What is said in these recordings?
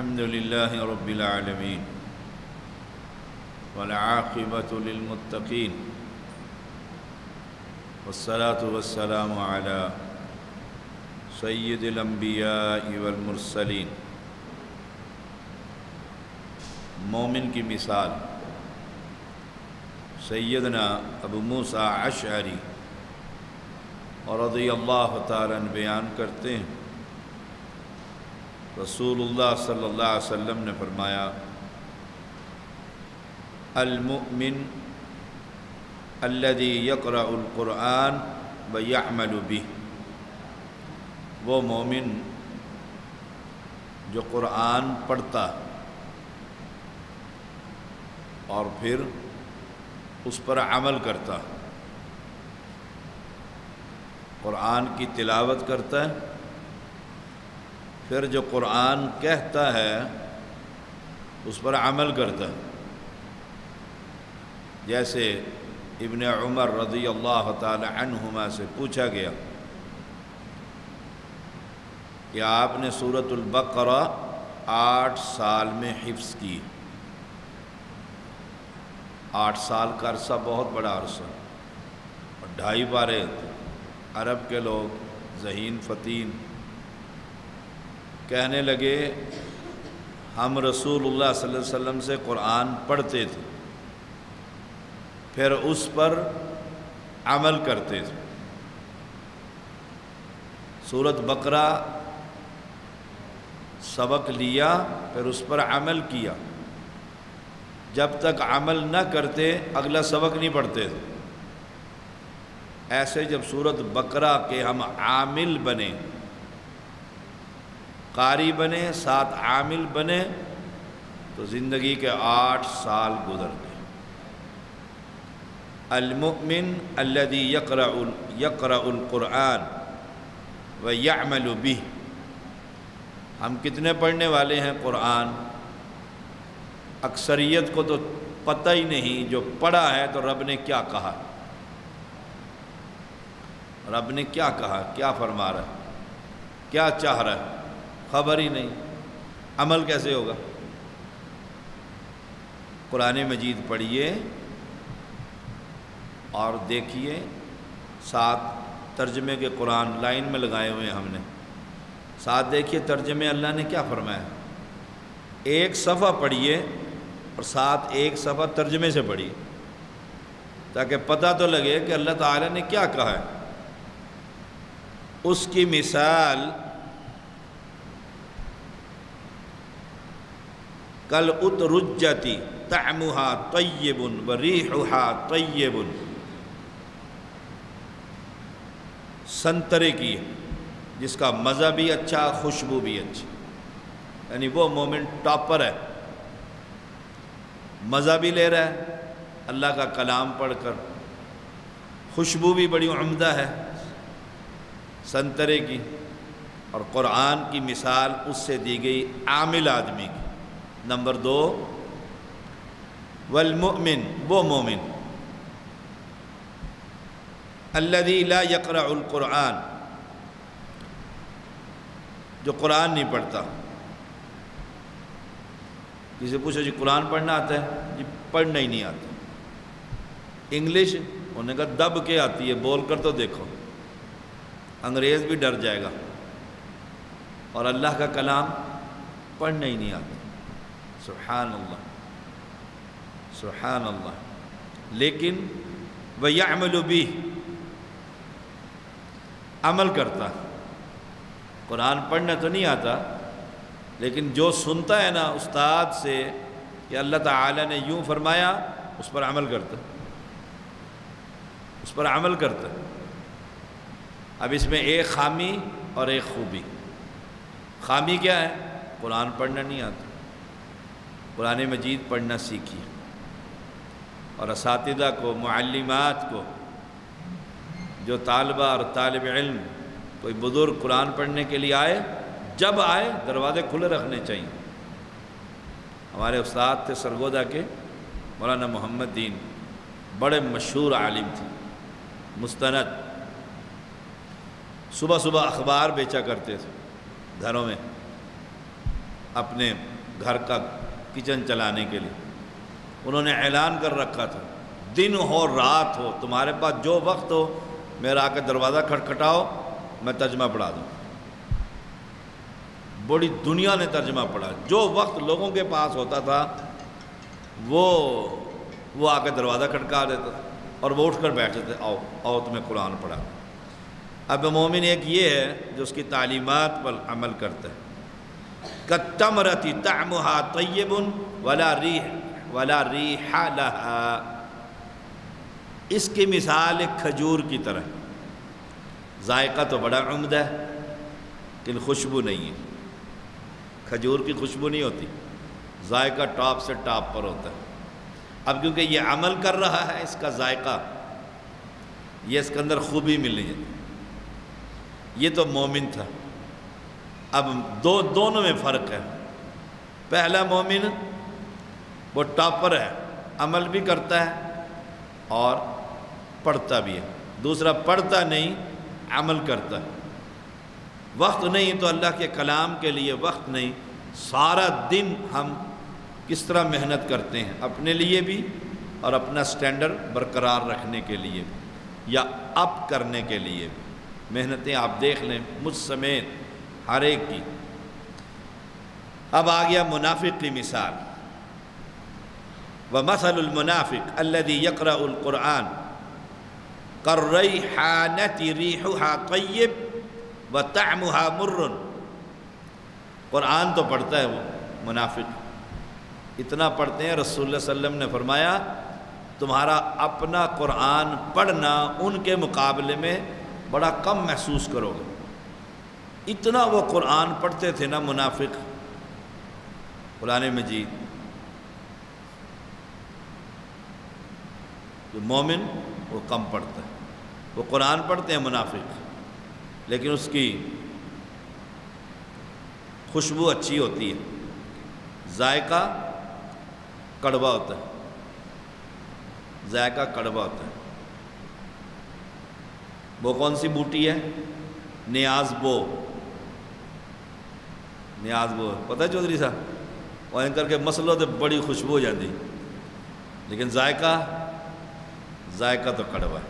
الحمد لله رب العالمين والعاقبة للمتقين والصلاة والسلام على سيد الانبیاء والمرسلین۔ مومن کی مثال سیدنا ابو موسیٰ اشعری رضی اللہ تعالیٰ عنہ بیان کرتے ہیں، رسول اللہ صلی اللہ علیہ وسلم نے فرمایا، المؤمن الذي يقرأ القرآن ويعمل به، وہ مومن جو قرآن پڑھتا اور پھر اس پر عمل کرتا، قرآن کی تلاوت کرتا ہے، پھر جو قرآن کہتا ہے اس پر عمل کرتا ہے۔ جیسے ابن عمر رضی اللہ تعالی عنہما سے پوچھا گیا کہ آپ نے سورۃ البقرہ 8 سال میں حفظ کی۔ 8 سال کا عرصہ بہت بڑا عرصہ، اور 2.5 پارے عرب کے لوگ ذہین فتین کہنے لگے ہم رسول اللہ صلی اللہ علیہ وسلم سے قرآن پڑھتے تھے، پھر اس پر عمل کرتے تھے۔ سورۃ بقرہ سبق لیا، پھر اس پر عمل کیا، جب تک عمل نہ کرتے اگلا سبق نہیں پڑھتے تھے۔ ایسے جب سورۃ بقرہ کے ہم عامل بنے، قاری بنے، ساتھ عامل بنے، تو زندگی کے 8 سال گزر گئے۔ المؤمن الذي يقرأ القرآن ويعمل به، ہم کتنے پڑھنے والے ہیں قرآن؟ اکثریت کو تو پتہ ہی نہیں، جو پڑھا ہے تو رب نے کیا کہا، رب نے کیا کہا، کیا فرما رہا ہے، کیا چاہ رہا ہے، خبر ہی نہیں۔ عمل کیسے ہوگا؟ قرآن مجید پڑھیے اور دیکھیے، ساتھ ترجمے کے قرآن لائن میں لگائے ہوئے ہیں ہم نے، ساتھ دیکھیے ترجمے اللہ نے کیا فرمایا۔ 1 صفحہ پڑھیے اور ساتھ 1 صفحہ ترجمے سے پڑھیے، تاکہ پتہ تو لگے کہ اللہ تعالیٰ نے کیا کہا ہے۔ اس کی مثال کل اترجتی طعمها طیب وریحها طیب، سنترے کی جس کا مزہ بھی اچھا، خوشبو بھی اچھی، یعنی وہ مومن ٹاپر ہے، مزہ بھی لے رہا ہے اللہ کا کلام پڑھ کر، خوشبو بھی بڑی عمدہ ہے سنترے کی۔ اور قرآن کی مثال اس سے دی گئی عامل آدمی کی۔ نمبر 2، والمؤمن، وہ مومن الذی لا یقرأ القرآن، جو قرآن نہیں پڑھتا۔ کسی پوچھا جی قرآن پڑھنا آتا ہے؟ جی پڑھنا ہی نہیں آتا۔ انگلش انہوں نے کہا دب کے آتی ہے، بول کر تو دیکھو، انگریز بھی ڈر جائے گا۔ اور اللہ کا کلام پڑھنا ہی نہیں آتا۔ سبحان اللہ، سبحان اللہ۔ لیکن وَيَعْمَلُ بِهِ، عمل کرتا۔ قرآن پڑھنا تو نہیں آتا، لیکن جو سنتا ہے نا استاد سے کہ اللہ تعالیٰ نے یوں فرمایا، اس پر عمل کرتا، اس پر عمل کرتا۔ اب اس میں ایک خامی اور ایک خوبی۔ خامی کیا ہے؟ قرآن پڑھنا نہیں آتا۔ قرآن مجید پڑھنا سیکھیے، اور اساتذہ کو، معلمات کو، جو طالبہ اور طالب علم، کوئی بزرگ قرآن پڑھنے کے لیے آئے، جب آئے دروازے کھلے رکھنے چاہیے۔ ہمارے استاد تھے سرگودا کے مولانا محمد دین، بڑے مشہور عالم تھے، مستند، صبح صبح اخبار بیچا کرتے تھے گھروں میں، اپنے گھر کا کچن چلانے کے لیے، انہوں نے اعلان کر رکھا تھا دن ہو رات ہو تمہارے پاس جو وقت ہو میرا آ کے دروازہ کھٹکھٹاؤ، میں ترجمہ پڑھا دوں۔ بڑی دنیا نے ترجمہ پڑھا، جو وقت لوگوں کے پاس ہوتا تھا وہ آ کے دروازہ کھٹکا دیتا تھا اور وہ اٹھ کر بیٹھتے تھے، آؤ آؤ تمہیں قرآن پڑھا۔ اب مومن ایک یہ ہے جو اس کی تعلیمات پر عمل کرتا ہے۔ کالتمرۃ طعمها طیب ولا ریح لها، اس کی مثال ایک کھجور کی طرح، ذائقہ تو بڑا عمدہ ہے لیکن خوشبو نہیں ہے۔ کھجور کی خوشبو نہیں ہوتی، ذائقہ ٹاپ سے ٹاپ پر ہوتا ہے۔ اب کیونکہ یہ عمل کر رہا ہے، اس کا ذائقہ، یہ اس کے اندر خوبی ملی ہے۔ یہ تو مومن تھا۔ اب دونوں میں فرق ہے۔ پہلا مومن وہ ٹاپر ہے، عمل بھی کرتا ہے اور پڑھتا بھی ہے۔ دوسرا پڑھتا نہیں، عمل کرتا ہے۔ وقت نہیں تو اللہ کے کلام کے لیے وقت نہیں، سارا دن ہم کس طرح محنت کرتے ہیں اپنے لیے بھی اور اپنا سٹینڈرڈ برقرار رکھنے کے لیے بھی یا اپ کرنے کے لیے بھی۔ محنتیں آپ دیکھ لیں، مجھ سمیت ہر ایک کی۔ اب آ گیا منافق کی مثال۔ وَمَثَلُ الْمُنَافِقِ الَّذِي يَقْرَأُ الْقُرْآنَ كَالرَّيْحَانَةِ رِيحُهَا طَيِّبٌ وَطَعْمُهَا مُرٌّ۔ قرآن تو پڑھتا ہے وہ منافق، اتنا پڑھتے ہیں رسول اللہ صلی اللہ علیہ وسلم نے فرمایا تمہارا اپنا قرآن پڑھنا ان کے مقابلے میں بڑا کم محسوس کرو گے۔ اتنا وہ قرآن پڑھتے تھے نا منافق، قرآن مجید۔ جو مومن وہ کم پڑھتا ہے، وہ قرآن پڑھتے ہیں منافق، لیکن اس کی خوشبو اچھی ہوتی ہے، ذائقہ کڑوا ہوتا ہے، ذائقہ کڑوا ہوتا ہے۔ وہ کون سی بوٹی ہے؟ نیاز بو، نیاز بو پتہ ہے چودھری صاحب؟ وہ کر کے مسلو تو بڑی خوشبو ہو جاتی، لیکن ذائقہ تو کڑوا ہے۔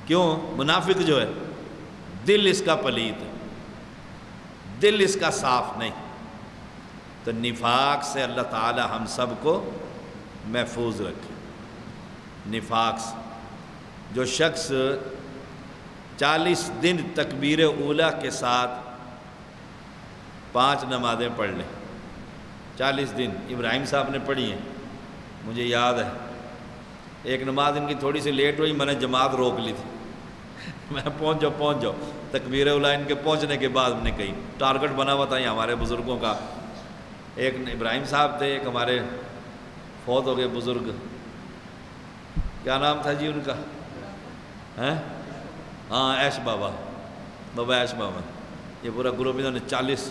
کیوں؟ منافق جو ہے دل اس کا پلید ہے، دل اس کا صاف نہیں۔ تو نفاق سے اللہ تعالی ہم سب کو محفوظ رکھے۔ نفاق سے جو شخص 40 دن تکبیر اولیٰ کے ساتھ 5 نمازیں پڑھ لیں، 40 دن ابراہیم صاحب نے پڑھی ہیں، مجھے یاد ہے ایک نماز ان کی تھوڑی سی لیٹ ہوئی، میں نے جماعت روک لی تھی، میں پہنچ جاؤ تکبیر اولیٰ ان کے پہنچنے کے بعد ہم نے کہی ٹارگٹ بنا ہوا تھا یہ ہمارے بزرگوں کا۔ ایک ابراہیم صاحب تھے، ایک ہمارے فوت ہو گئے بزرگ، کیا نام تھا جی ان کا؟ ہاں ایش بابا ایش بابا، یہ پورا گروپ انہوں نے 40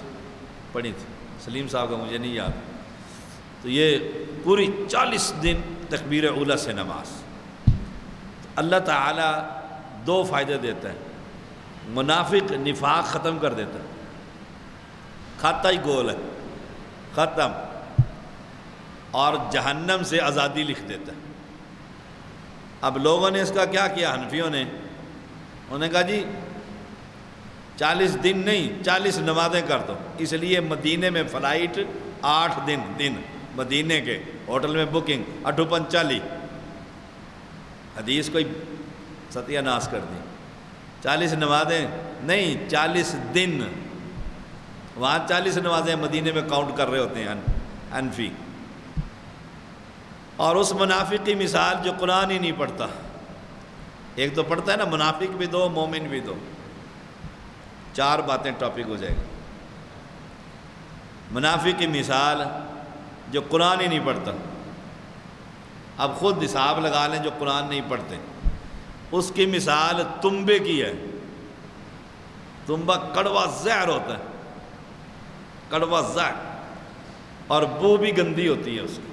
پڑھی تھی، سلیم صاحب کا مجھے نہیں یاد۔ تو یہ پوری 40 دن تکبیر اولیٰ سے نماز۔ اللہ تعالیٰ 2 فائدے دیتا ہے، منافق نفاق ختم کر دیتا ہے، کھاتا ہی گول ہے، ختم، اور جہنم سے آزادی لکھ دیتا ہے۔ اب لوگوں نے اس کا کیا کیا؟ حنفیوں نے، انہوں نے کہا جی 40 دن نہیں 40 نمازیں کر دو، اس لیے مدینے میں فلائٹ 8 دن مدینے کے ہوٹل میں بکنگ 8:45، حدیث کوئی ستیہ ناس کر دی۔ 40 نمازیں نہیں 40 دن، وہاں 40 نمازیں مدینے میں کاؤنٹ کر رہے ہوتے ہیں حنفی۔ اور اس منافق کی مثال جو قرآن ہی نہیں پڑھتا، ایک تو پڑھتا ہے نا، منافق بھی 2 مومن بھی 2، 4 باتیں ٹاپک ہو جائے گی۔ منافق کی مثال جو قرآن ہی نہیں پڑھتا، اب خود حساب لگا لیں جو قرآن نہیں پڑھتے، اس کی مثال تنبے کی ہے۔ تنبا کڑوا زہر ہوتا ہے، کڑوا زہر، اور بو بھی گندی ہوتی ہے اس کی۔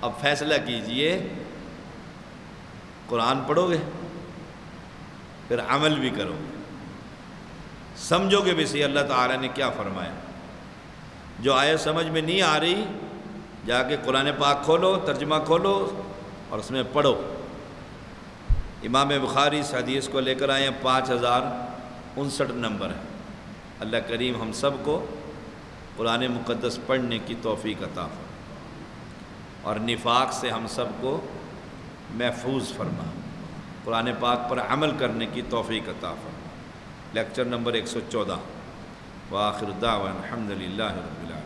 اب فیصلہ کیجئے، قرآن پڑھو گے پھر عمل بھی کرو گے، سمجھو گے بھی صحیح اللہ تعالیٰ نے کیا فرمایا۔ جو آیت سمجھ میں نہیں آ رہی جا کے قرآن پاک کھولو، ترجمہ کھولو اور اس میں پڑھو۔ امام بخاری اس حدیث کو لے کر آئے ہیں، 5059 نمبر ہے۔ اللہ کریم ہم سب کو قرآن مقدس پڑھنے کی توفیق عطا فرما اور نفاق سے ہم سب کو محفوظ فرما، قرآن پاک پر عمل کرنے کی توفیق عطا فرما۔ Lecture number 114۔ وآخر دعوانا الحمدللہ رب العالمین۔